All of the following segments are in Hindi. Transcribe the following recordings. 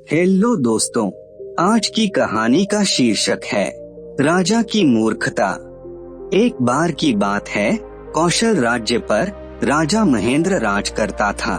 हेलो दोस्तों, आज की कहानी का शीर्षक है राजा की मूर्खता। एक बार की बात है, कौशल राज्य पर राजा महेंद्र राज करता था।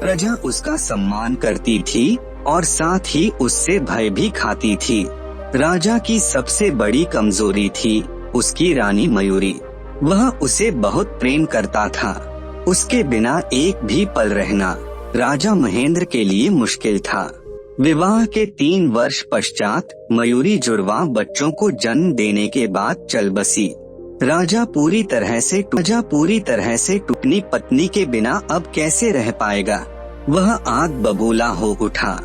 प्रजा उसका सम्मान करती थी और साथ ही उससे भय भी खाती थी। राजा की सबसे बड़ी कमजोरी थी उसकी रानी मयूरी। वह उसे बहुत प्रेम करता था। उसके बिना एक भी पल रहना राजा महेंद्र के लिए मुश्किल था। विवाह के 3 वर्ष पश्चात मयूरी जुड़वा बच्चों को जन्म देने के बाद चल बसी। राजा पूरी तरह से टुकनी पत्नी के बिना अब कैसे रह पाएगा। वह आग बबूला हो उठा।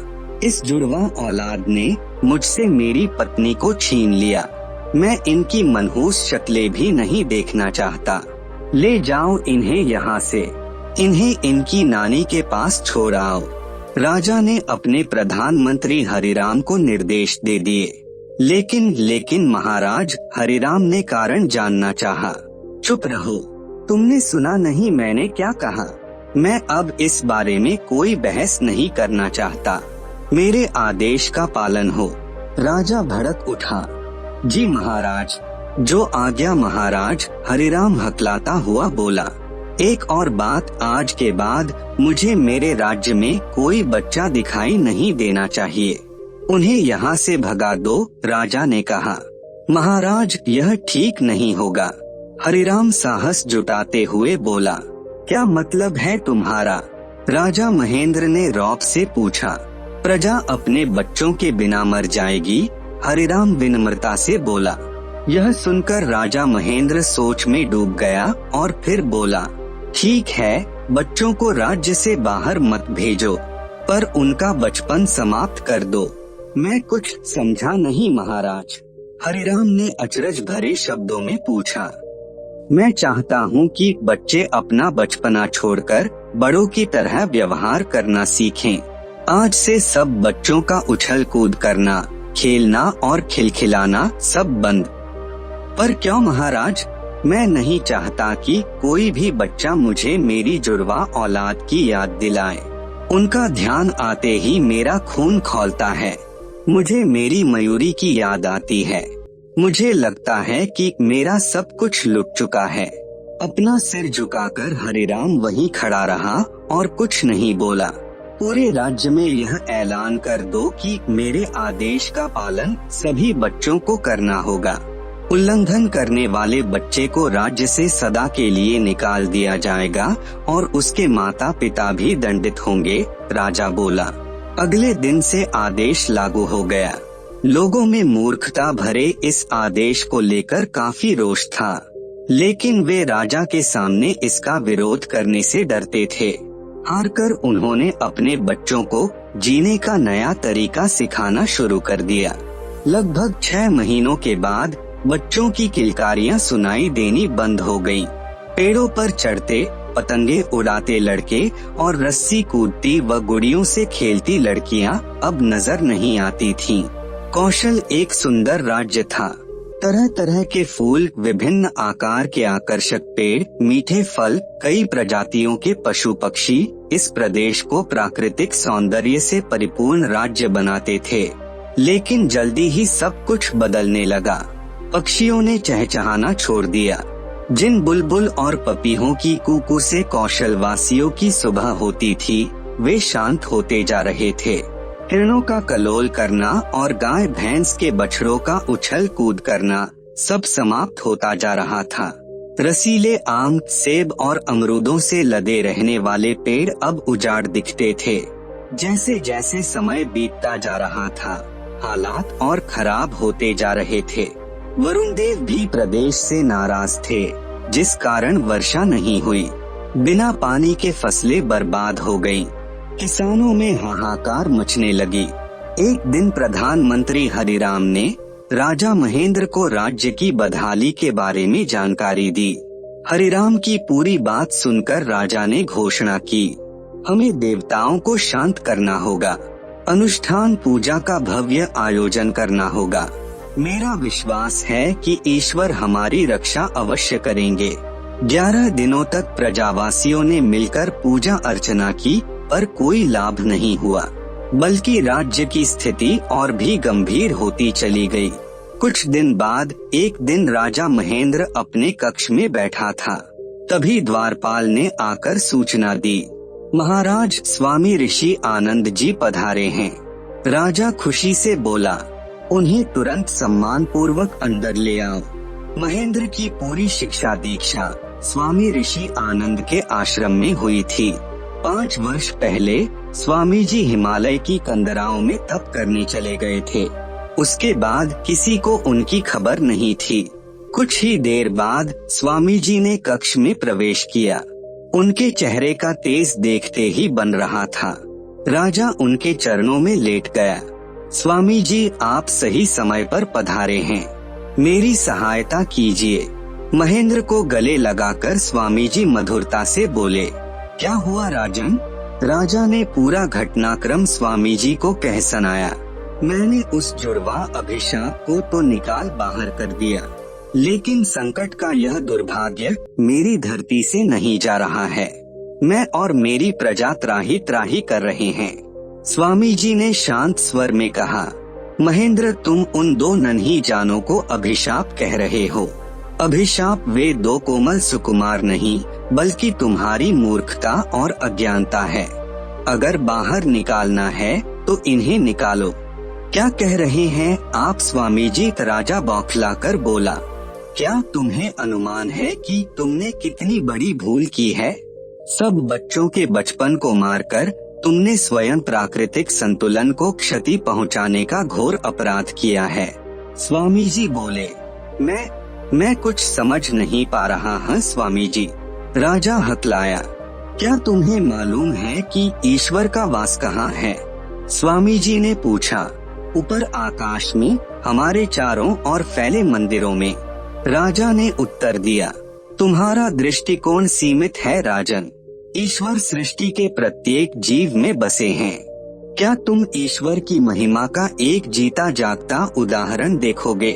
इस जुड़वा औलाद ने मुझसे मेरी पत्नी को छीन लिया। मैं इनकी मनहूस शक्लें भी नहीं देखना चाहता। ले जाओ इन्हें यहाँ से। इन्हें इनकी नानी के पास छोड़ आओ। राजा ने अपने प्रधानमंत्री हरिराम को निर्देश दे दिए। लेकिन महाराज, हरिराम ने कारण जानना चाहा। चुप रहो, तुमने सुना नहीं मैंने क्या कहा। मैं अब इस बारे में कोई बहस नहीं करना चाहता। मेरे आदेश का पालन हो। राजा भड़क उठा। जी महाराज, जो आज्ञा महाराज, हरिराम हकलाता हुआ बोला। एक और बात, आज के बाद मुझे मेरे राज्य में कोई बच्चा दिखाई नहीं देना चाहिए। उन्हें यहाँ से भगा दो, राजा ने कहा। महाराज, यह ठीक नहीं होगा, हरिराम साहस जुटाते हुए बोला। क्या मतलब है तुम्हारा? राजा महेंद्र ने रौब से पूछा। प्रजा अपने बच्चों के बिना मर जाएगी, हरिराम विनम्रता से बोला। यह सुनकर राजा महेंद्र सोच में डूब गया और फिर बोला, ठीक है, बच्चों को राज्य से बाहर मत भेजो, पर उनका बचपन समाप्त कर दो। मैं कुछ समझा नहीं महाराज, हरिराम ने अचरज भरे शब्दों में पूछा। मैं चाहता हूँ कि बच्चे अपना बचपना छोड़कर बड़ों की तरह व्यवहार करना सीखें। आज से सब बच्चों का उछल कूद करना, खेलना और खिलखिलाना सब बंद। पर क्यों महाराज? मैं नहीं चाहता कि कोई भी बच्चा मुझे मेरी जुड़वा औलाद की याद दिलाए। उनका ध्यान आते ही मेरा खून खौलता है। मुझे मेरी मयूरी की याद आती है। मुझे लगता है कि मेरा सब कुछ लुट चुका है। अपना सिर झुकाकर हरिराम वहीं खड़ा रहा और कुछ नहीं बोला। पूरे राज्य में यह ऐलान कर दो कि मेरे आदेश का पालन सभी बच्चों को करना होगा। उल्लंघन करने वाले बच्चे को राज्य से सदा के लिए निकाल दिया जाएगा और उसके माता पिता भी दंडित होंगे, राजा बोला। अगले दिन से आदेश लागू हो गया। लोगों में मूर्खता भरे इस आदेश को लेकर काफी रोष था, लेकिन वे राजा के सामने इसका विरोध करने से डरते थे। हारकर उन्होंने अपने बच्चों को जीने का नया तरीका सिखाना शुरू कर दिया। लगभग 6 महीनों के बाद बच्चों की किलकारियां सुनाई देनी बंद हो गईं। पेड़ों पर चढ़ते, पतंगे उड़ाते लड़के और रस्सी कूदती व गुड़ियों से खेलती लड़कियां अब नजर नहीं आती थीं। कौशल एक सुंदर राज्य था। तरह तरह के फूल, विभिन्न आकार के आकर्षक पेड़, मीठे फल, कई प्रजातियों के पशु पक्षी इस प्रदेश को प्राकृतिक सौंदर्य से परिपूर्ण राज्य बनाते थे। लेकिन जल्दी ही सब कुछ बदलने लगा। पक्षियों ने चहचहाना छोड़ दिया। जिन बुलबुल और पपीहों की कूकू से कौशल वासियों की सुबह होती थी, वे शांत होते जा रहे थे। हिरणों का कलोल करना और गाय भैंस के बछड़ों का उछल कूद करना सब समाप्त होता जा रहा था। रसीले आम, सेब और अमरूदों से लदे रहने वाले पेड़ अब उजाड़ दिखते थे। जैसे जैसे समय बीतता जा रहा था, हालात और खराब होते जा रहे थे। वरुण देव भी प्रदेश से नाराज थे, जिस कारण वर्षा नहीं हुई। बिना पानी के फसलें बर्बाद हो गईं। किसानों में हाहाकार मचने लगी। एक दिन प्रधानमंत्री हरिराम ने राजा महेंद्र को राज्य की बदहाली के बारे में जानकारी दी। हरिराम की पूरी बात सुनकर राजा ने घोषणा की, हमें देवताओं को शांत करना होगा। अनुष्ठान पूजा का भव्य आयोजन करना होगा। मेरा विश्वास है कि ईश्वर हमारी रक्षा अवश्य करेंगे। 11 दिनों तक प्रजावासियों ने मिलकर पूजा अर्चना की, पर कोई लाभ नहीं हुआ। बल्कि राज्य की स्थिति और भी गंभीर होती चली गई। कुछ दिन बाद एक दिन राजा महेंद्र अपने कक्ष में बैठा था। तभी द्वारपाल ने आकर सूचना दी, महाराज स्वामी ऋषि आनंद जी पधारे हैं। राजा खुशी से बोला, उन्हें तुरंत सम्मान पूर्वक अंदर ले आओ। महेंद्र की पूरी शिक्षा दीक्षा स्वामी ऋषि आनंद के आश्रम में हुई थी। 5 वर्ष पहले स्वामी जी हिमालय की कंदराओं में तप करने चले गए थे। उसके बाद किसी को उनकी खबर नहीं थी। कुछ ही देर बाद स्वामी जी ने कक्ष में प्रवेश किया। उनके चेहरे का तेज देखते ही बन रहा था। राजा उनके चरणों में लेट गया। स्वामी जी, आप सही समय पर पधारे हैं, मेरी सहायता कीजिए। महेंद्र को गले लगाकर स्वामी जी मधुरता से बोले, क्या हुआ राजन? राजा ने पूरा घटनाक्रम स्वामी जी को कह सुनाया। मैंने उस जुड़वा अभिशाप को तो निकाल बाहर कर दिया, लेकिन संकट का यह दुर्भाग्य मेरी धरती से नहीं जा रहा है। मैं और मेरी प्रजा त्राही त्राही कर रहे हैं। स्वामी जी ने शांत स्वर में कहा, महेंद्र, तुम उन 2 नन्ही जानों को अभिशाप कह रहे हो। अभिशाप वे 2 कोमल सुकुमार नहीं, बल्कि तुम्हारी मूर्खता और अज्ञानता है। अगर बाहर निकालना है तो इन्हें निकालो। क्या कह रहे हैं आप स्वामी जी? राजा बौखलाकर बोला, क्या तुम्हें अनुमान है कि तुमने कितनी बड़ी भूल की है? सब बच्चों के बचपन को मारकर तुमने स्वयं प्राकृतिक संतुलन को क्षति पहुंचाने का घोर अपराध किया है। स्वामी जी बोले, मैं कुछ समझ नहीं पा रहा हूँ स्वामी जी। राजा हकलाया, क्या तुम्हें मालूम है कि ईश्वर का वास कहाँ है? स्वामी जी ने पूछा, ऊपर आकाश में, हमारे चारों ओर फैले मंदिरों में। राजा ने उत्तर दिया, तुम्हारा दृष्टिकोण सीमित है राजन। ईश्वर सृष्टि के प्रत्येक जीव में बसे हैं। क्या तुम ईश्वर की महिमा का एक जीता जागता उदाहरण देखोगे?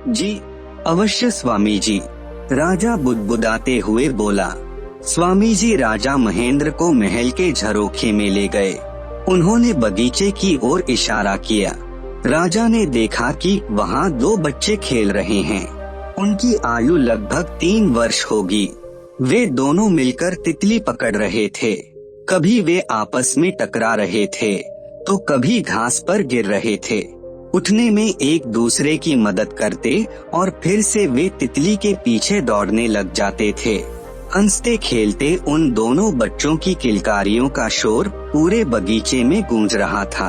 जी अवश्य स्वामी जी, राजा बुदबुदाते हुए बोला। स्वामी जी राजा महेंद्र को महल के झरोखे में ले गए। उन्होंने बगीचे की ओर इशारा किया। राजा ने देखा कि वहाँ 2 बच्चे खेल रहे हैं। उनकी आयु लगभग 3 वर्ष होगी। वे दोनों मिलकर तितली पकड़ रहे थे। कभी वे आपस में टकरा रहे थे तो कभी घास पर गिर रहे थे। उठने में एक दूसरे की मदद करते और फिर से वे तितली के पीछे दौड़ने लग जाते थे। हंसते खेलते उन दोनों बच्चों की किलकारियों का शोर पूरे बगीचे में गूंज रहा था।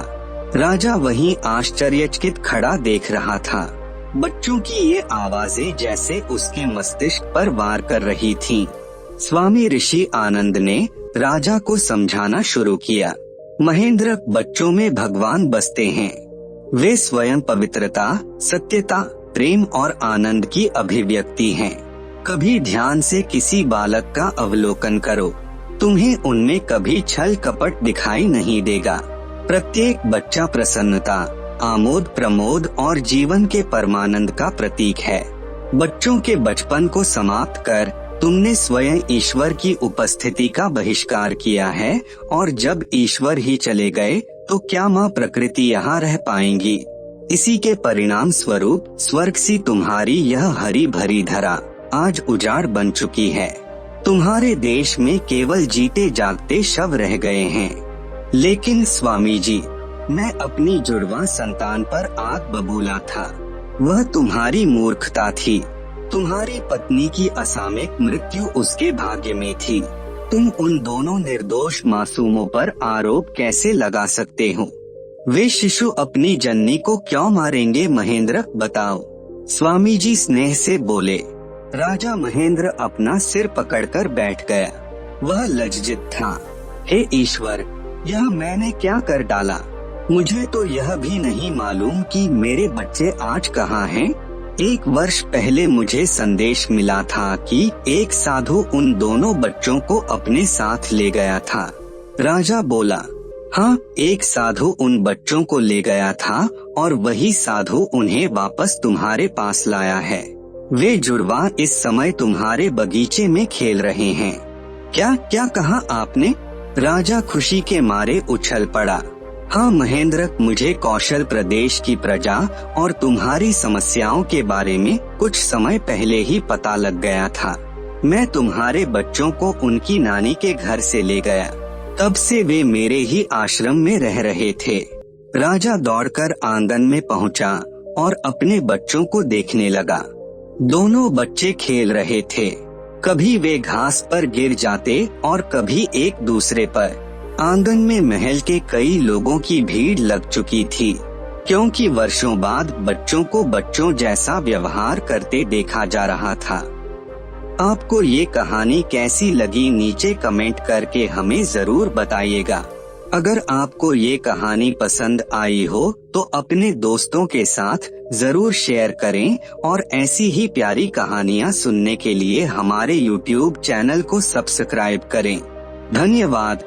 राजा वहीं आश्चर्यचकित खड़ा देख रहा था। बच्चों की ये आवाजें जैसे उसके मस्तिष्क पर वार कर रही थीं। स्वामी ऋषि आनंद ने राजा को समझाना शुरू किया, महेंद्र, बच्चों में भगवान बसते हैं। वे स्वयं पवित्रता, सत्यता, प्रेम और आनंद की अभिव्यक्ति हैं। कभी ध्यान से किसी बालक का अवलोकन करो, तुम्हें उनमें कभी छल कपट दिखाई नहीं देगा। प्रत्येक बच्चा प्रसन्नता, आमोद प्रमोद और जीवन के परमानंद का प्रतीक है। बच्चों के बचपन को समाप्त कर तुमने स्वयं ईश्वर की उपस्थिति का बहिष्कार किया है, और जब ईश्वर ही चले गए तो क्या माँ प्रकृति यहाँ रह पाएंगी? इसी के परिणाम स्वरूप स्वर्ग सी तुम्हारी यह हरी भरी धरा आज उजाड़ बन चुकी है। तुम्हारे देश में केवल जीते जागते शव रह गए हैं। लेकिन स्वामी जी, मैं अपनी जुड़वा संतान पर आग बबूला था। वह तुम्हारी मूर्खता थी। तुम्हारी पत्नी की असामयिक मृत्यु उसके भाग्य में थी। तुम उन दोनों निर्दोष मासूमों पर आरोप कैसे लगा सकते हो? वे शिशु अपनी जननी को क्यों मारेंगे महेंद्र, बताओ। स्वामी जी स्नेह से बोले। राजा महेंद्र अपना सिर पकड़कर बैठ गया। वह लज्जित था। हे ईश्वर, यह मैंने क्या कर डाला? मुझे तो यह भी नहीं मालूम कि मेरे बच्चे आज कहाँ हैं। 1 वर्ष पहले मुझे संदेश मिला था कि एक साधु उन दोनों बच्चों को अपने साथ ले गया था। राजा बोला, हाँ, एक साधु उन बच्चों को ले गया था और वही साधु उन्हें वापस तुम्हारे पास लाया है। वे जुड़वा इस समय तुम्हारे बगीचे में खेल रहे हैं। क्या क्या कहा आपने? राजा खुशी के मारे उछल पड़ा। हाँ महेंद्र, मुझे कौशल प्रदेश की प्रजा और तुम्हारी समस्याओं के बारे में कुछ समय पहले ही पता लग गया था। मैं तुम्हारे बच्चों को उनकी नानी के घर से ले गया, तब से वे मेरे ही आश्रम में रह रहे थे। राजा दौड़कर आंगन में पहुंचा और अपने बच्चों को देखने लगा। दोनों बच्चे खेल रहे थे, कभी वे घास पर गिर जाते और कभी एक दूसरे पर। आंगन में महल के कई लोगों की भीड़ लग चुकी थी, क्योंकि वर्षों बाद बच्चों को बच्चों जैसा व्यवहार करते देखा जा रहा था। आपको ये कहानी कैसी लगी नीचे कमेंट करके हमें जरूर बताइएगा। अगर आपको ये कहानी पसंद आई हो तो अपने दोस्तों के साथ जरूर शेयर करें और ऐसी ही प्यारी कहानियाँ सुनने के लिए हमारे YouTube चैनल को सब्सक्राइब करें। धन्यवाद।